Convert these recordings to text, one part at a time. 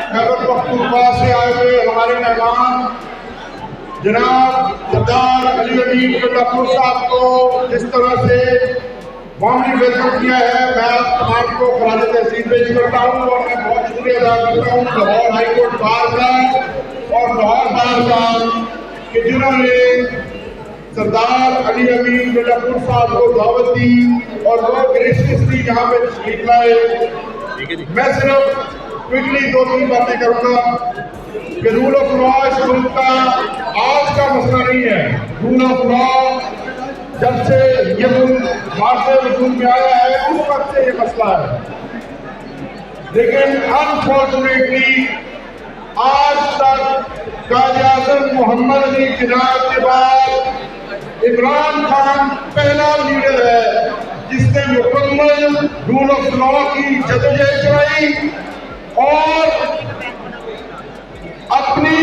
खैबर पख्तूनख्वा से आए हुए हमारे मेहमान जनाब सरदार अली अमीन गंडापुर साहब को जिस तरह से वार्मली वेलकम किया है, मैं आप तमाम को खराज तहसीन पेश करता हूँ और मैं बहुत शुक्रिया अदा करता हूँ लाहौर हाई कोर्ट बार का और लाहौर बार का कि जिन्होंने सरदार अली अमीन गंडापुर साहब को दावत दी और वो ग्रेशियसली यहाँ पे तशरीफ लाए। मैं सिर्फ क्विकली दो तीन बातें करूँगा कि रूल ऑफ लॉ इस मुल्क का आज का मसला नहीं है। रूल ऑफ लॉ जब से ये मुल्क मार्शे वजूद में आया है उस वक्त से ये मसला है, लेकिन अनफॉर्चुनेटली आज तक कायद-ए-आज़म मोहम्मद अली जिन्ना के बाद इमरान खान पहला लीडर है जिसने मुकम्मल रूल ऑफ लॉ की जदोजहद चलाई और अपनी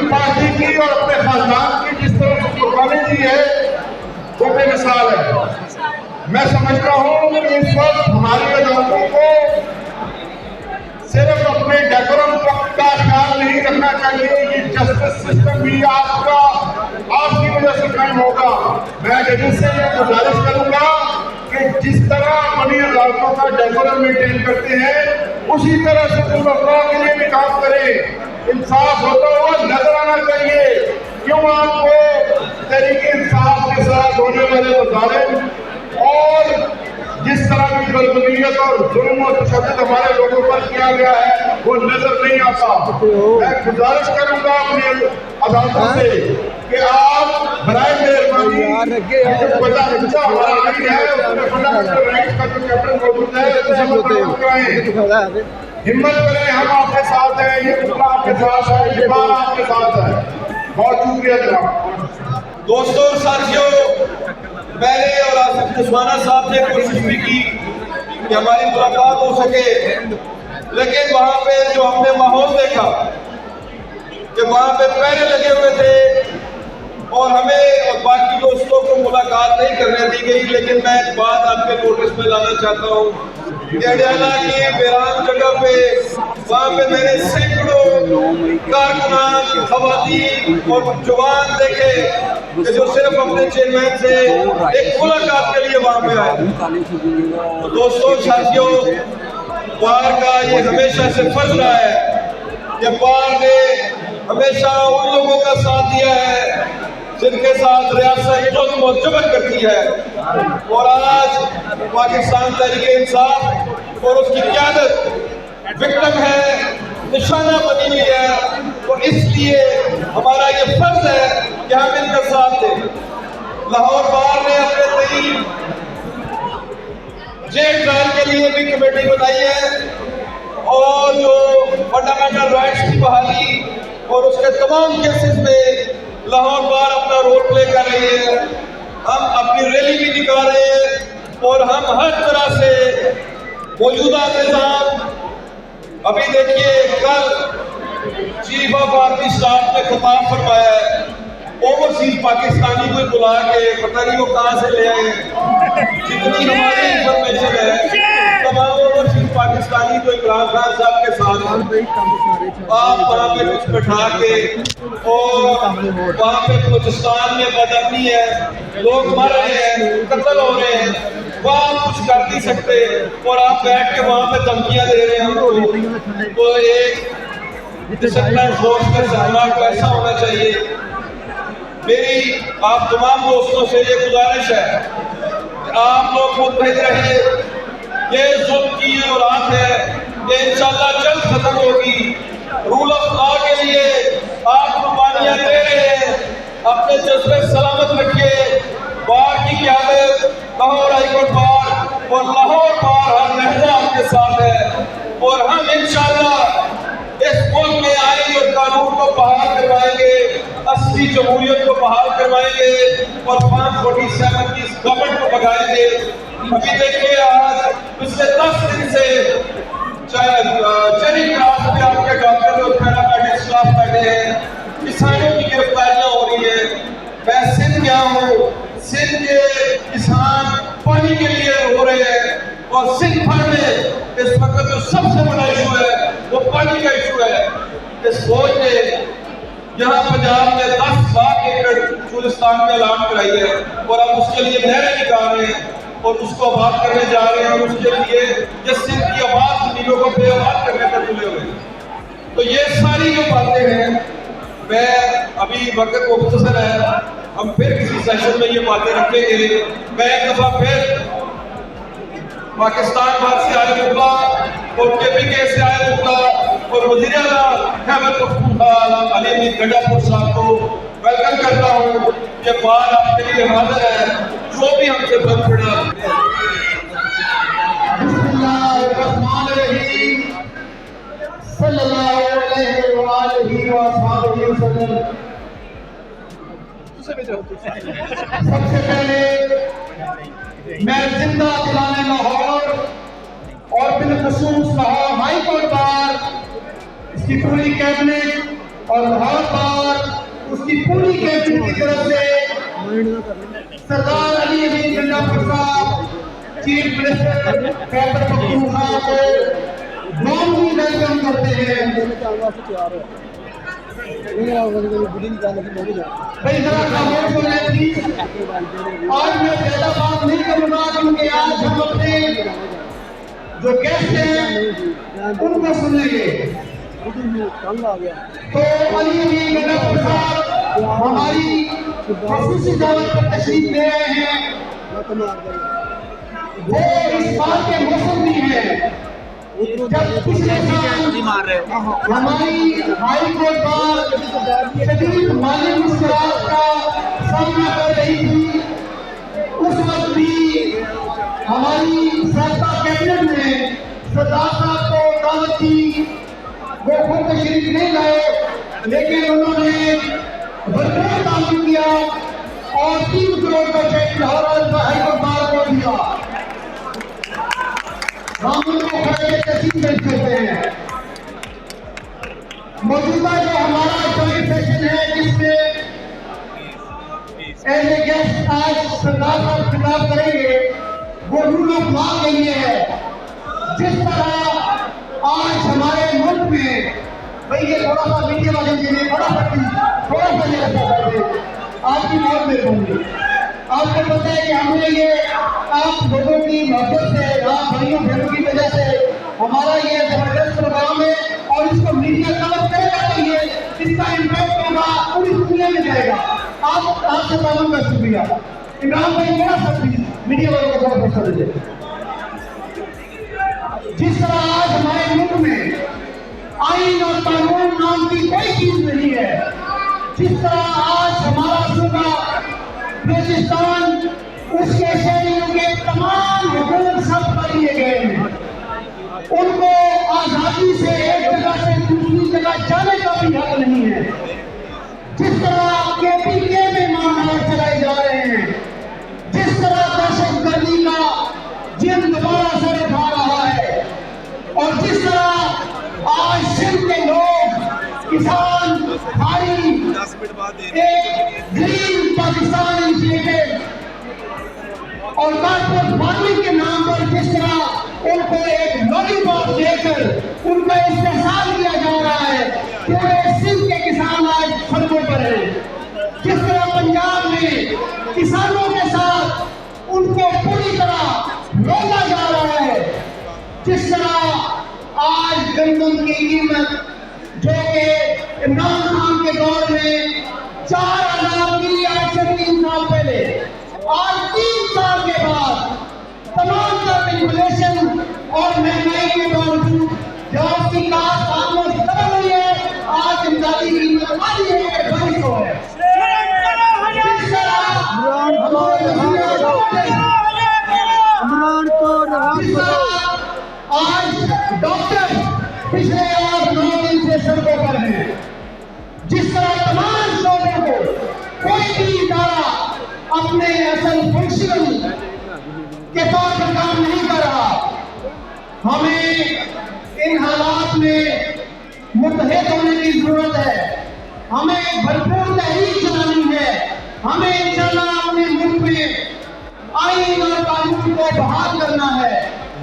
पार्टी की और अपने खानदान की जिस तरह से कुर्बानी दी है वो बेमिसाल है। मैं समझता हूँ कि इस वक्त हमारी अदालतों को सिर्फ अपने डेकोरम का ख्याल नहीं रखना चाहिए कि जस्टिस सिस्टम भी आपकी वजह से कायम होगा। मैं जजेस से ये गुजारिश करूंगा कि जिस तरह बड़ी अदालतों का डेकोरम मेंटेन करते हैं उसी तरह से रूल ऑफ लॉ के लिए भी काम करें। इंसाफ होता हुआ नजर आना चाहिए। क्यों आपको तरीके इंसाफ के साथ होने वाले मुजालिम और जिस तरह की बदतमीजी और जुल्म और तशद्दुद हमारे लोगों पर किया गया है वो नजर नहीं आता। मैं गुजारिश करूंगा अपने अदालतों से कि आप बराए मेहरबानी जो बच्चा हमारा नहीं है उसमें फंडामेंटल राइट्स का जो चैप्टर मौजूद है हिम्मत करें, हम आपके साथ हैं, ये फैसला आपके साथ है, ये बार आपके साथ है। बहुत शुक्रिया जनाब। दोस्तों साथियों, मैंने और आसिफ जसवाना साहब ने कोशिश भी की कि हमारी मुलाकात हो सके, लेकिन वहाँ पे जो हमने माहौल देखा कि वहाँ पे पहरे लगे हुए थे और हमें और बाकी दोस्तों को मुलाकात नहीं करने दी गई। लेकिन मैं एक बात आपके नोटिस में लाना चाहता हूँ कि अडियाला की वीरान जगह पे वहाँ पे मैंने सैकड़ों कारकुनान, खवातीन और जवान देखे कि जो सिर्फ अपने चेयरमैन से एक मुलाकात के लिए वहाँ पे आए। दोस्तों साथियों, बार का ये हमेशा से फर्ज रहा है कि बार ने हमेशा उन लोगों का साथ दिया है जिनके साथ रियासत जुल्म और जबर करती है और आज पाकिस्तान तहरीक इंसाफ और उसकी क़यादत विक्टिम है, निशाना बनी हुई है। और इसलिए हमारा ये फर्ज है कि हम इनका साथ दें। लाहौर बार ने अपने नई जेल ट्रायल के लिए भी कमेटी बनाई है और जो फंडामेंटल राइट्स की बहाली और उसके तमाम केसेस में लाहौर बार अपना रोल प्ले कर रही है। हम अपनी रैली भी निकाल रहे हैं और हम हर तरह से मौजूदा निज़ाम, अभी देखिए कल चीफ ऑफ आर्मी स्टाफ ने खिताब फरमाया है, ओवरसीज पाकिस्तानी को बुला के पता नहीं वो कहाँ से ले आए, जितनी हमारी इंफॉर्मेशन है तमाम ओवरसीज पाकिस्तानी जो इमरान खान साहब के साथ आप वहाँ पे कुछ बैठा के और वहाँ पे बलूचिस्तान में बदअमनी है, लोग मर रहे हैं, कत्ल हो रहे हैं, वहाँ कुछ कर नहीं सकते और आप बैठ के वहाँ पे धमकियाँ दे रहे हैं। तो एक डिसिप्लिन फोर्स का सामना कैसा होना चाहिए। मेरी आप तमाम दोस्तों से ये गुजारिश है कि आप लोग मुत्तहिद रहे। ये जुल्म की ये औलाद है, ये इंशाअल्लाह जल्द खत्म होगी। रूल ऑफ लॉ के लिए आप कुर्बानियाँ दे रहे हैं, अपने जज्बे सलामत रखिए। बार की क़यादत लाहौर हाईकोर्ट बार और लाहौर बार हर लहजा आपके साथ है और हम इंशाअल्लाह इस मुल्क में आईन और कानून को जमहूरियत को बहाल करवाएंगे और 547 की इस गवर्नमेंट को भगाएंगे। अभी देखिए आज पिछले 10 दिन से चेरी क्रास में आपके डॉक्टर और पैरामेडिक स्टाफ बैठे हैं, किसानों की गिरफ्तारियां हो रही है। मैं सिंध गया हूँ, सिंध के किसान पानी के लिए रो रहे हैं और सिंध भर में इस वक्त जो सबसे बड़ा इशू है वो पानी का इशू है। इस फौज ने यहाँ पंजाब में 10 लाख एकड़ चुलिस्तान में ऐलान कराई है और अब उसके लिए नहरें निकाल रहे हैं और उसको आबाद करने जा रहे हैं और उसके लिए जिस सिंध की आबाद जमीनों को बेआबाद करने पर तुले हुए हैं। तो ये सारी जो बातें हैं, मैं अभी वक्त मुख्तसर है, हम फिर किसी सेशन में ये बातें रखेंगे। मैं एक दफा फिर पाकिस्तान भर से आए मुल्ला और KPK से आए मुल्ला और वज़ीर आला खैबर पख्तूनख्वा अली अमीन गंडापुर साहब को वेलकम करता हूँ। ये बात आपके लिए हाजिर है, जो भी हमसे बंद पड़ा। बिस्मिल्लाहिर्रहमानिर्रहीम, सल्लल्लाहु अलैहि व आलिहि व अस्हाबिहि वसल्लम। सबसे पहले मैं जिंदा दिलाने लाहौर और बिलखुसूस लाहौर हाई कोर्ट बार, इसकी पूरी कैबिनेट और लाहौर बार उसकी पूरी कैबिनेट की तरफ से सरदार अली अमीन गंडापुर साहब चीफ मिनिस्टर खैबर पख्तूनख्वा को वार्मली वेलकम करते हैं। भाई जरा खामोश हो जाए प्लीज। आज मैं ज्यादा बात नहीं करूंगा क्योंकि आज हम अपने जो गेस्ट हैं उनको सुनेंगे। तो अली अमीन गंडापुर साहब हमारी खसूसी दावत पर तशरीफ ले रहे हैं। वो इस बात के मौसम में है जब पिछले साल हमारी हाई कोर्ट बार शदीद माली मुश्किलात का सामना कर रही थी, उस वक्त भी हमारी साबका कैबिनेट ने सरदार साहब को दावत की। वो खुद तशरीफ नहीं लाए लेकिन उन्होंने भरपूर काम किया और 3 करोड़ का check Lahore high court bar को दिया। हम उनको खड़े तस्लीम पेश करते हैं। मौजूदा जो हमारा जॉइंट सेशन है जिसमें एज ए गेस्ट आज सरदार साहब खिताब करेंगे, वो रूल ऑफ लॉ के लिए है। जिस तरह आज हमारे मुल्क में, भाई ये थोड़ा सा मीडिया वाले के लिए थोड़ा सा आपकी बहुत मेहरबानी। आपको पता है कि हमने ये आप लोगों की मदद से, आप भाइयों बहनों की वजह से हमारा ये जबरदस्त प्रोग्राम है और इसको मीडिया कवर करेगा तो ये इसका इम्पैक्ट होगा पूरी दुनिया में जाएगा। आपसे तालुक का शुक्रिया। इमरान भाई मेरा सब मीडिया वालों को बहुत पसंद है। जिस तरह आज हमारे मुल्क में आईन और कानून नाम की कोई चीज नहीं है, जिस तरह आज हमारा सूबा बलूचिस्तान उसके शहरियों के तमाम हुकूक सब कर लिए गए हैं, उनको आजादी से एक जगह से दूसरी जगह जाने का भी हक नहीं है। जिस तरह KPK में मामला चलाए जा रहे हैं, जिस तरह दहशतगर्दी का जिन दोबारा से उठा रहा है और जिस तरह आज सिंध के लोग किसान भाई एक ग्रीन पाकिस्तान इनिशिएटिव और कारपोरेट फार्मिंग के नाम पर जिस तरह उनको एक लॉलीपॉप देकर उनका इस्तेमाल किया जा रहा है, पूरे सिंध के किसान आज सड़कों पर हैं। जिस तरह पंजाब में किसानों के साथ उनको पूरी तरह रोका जा रहा है, जिस तरह आज गंदम की कीमत जो कि इमरान खान के दौर में 4,000 की आज से 3 साल पहले, आज 3 साल के बाद तमाम मैनिपुलेशन और महंगाई के बावजूद जॉब की कास्ट ऑलमोस्ट डबल हुई है, आज इमदादी कीमत आधी है 250 है। आज डॉक्टर पिछले 8-9 दिन से सड़कों पर हैं। जिस तरह तमाम शोबों को अपने असल फंक्शनल के तौर पर काम नहीं कर रहा। हमें इन हालात में मुत्तहिद होने की जरूरत है। हमें भरपूर तहरीक चलानी है। हमें इंशाल्लाह अपने मुल्क में आईन और कानून को बहाल करना है।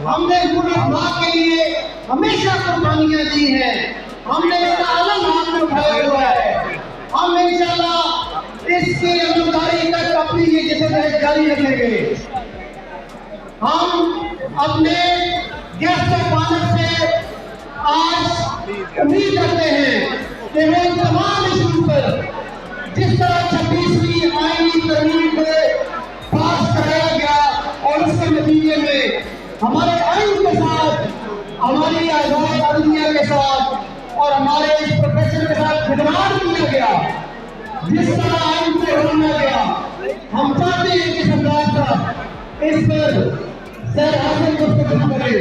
हमने मुल्क के लिए हमेशा कुर्बानियां दी हैं। हमने इसका अलग हाथ में उठाया हुआ है। हम इंशाल्लाह इसकी अमलदारी तक अपनी ये जद्दोजहद जारी रखेंगे। हम अपने गेस्ट ऑफ ऑनर से आज उम्मीद करते हैं कि वो इन तमाम इशू पर जिस तरह 26वीं आईनी तरमीम को पास कराया गया और उसके नतीजे में हमारे आइन के साथ, हमारी आज़ाद आदमिया के साथ और हमारे इस प्रोफेशन के साथ खिलवाड़ किया गया, जिस तरह आइन को रोना गया, हम चाहते हैं कि सरकार साहब इस पर सर हासिल गुफ्तगू करे।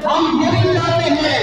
हम ये भी चाहते हैं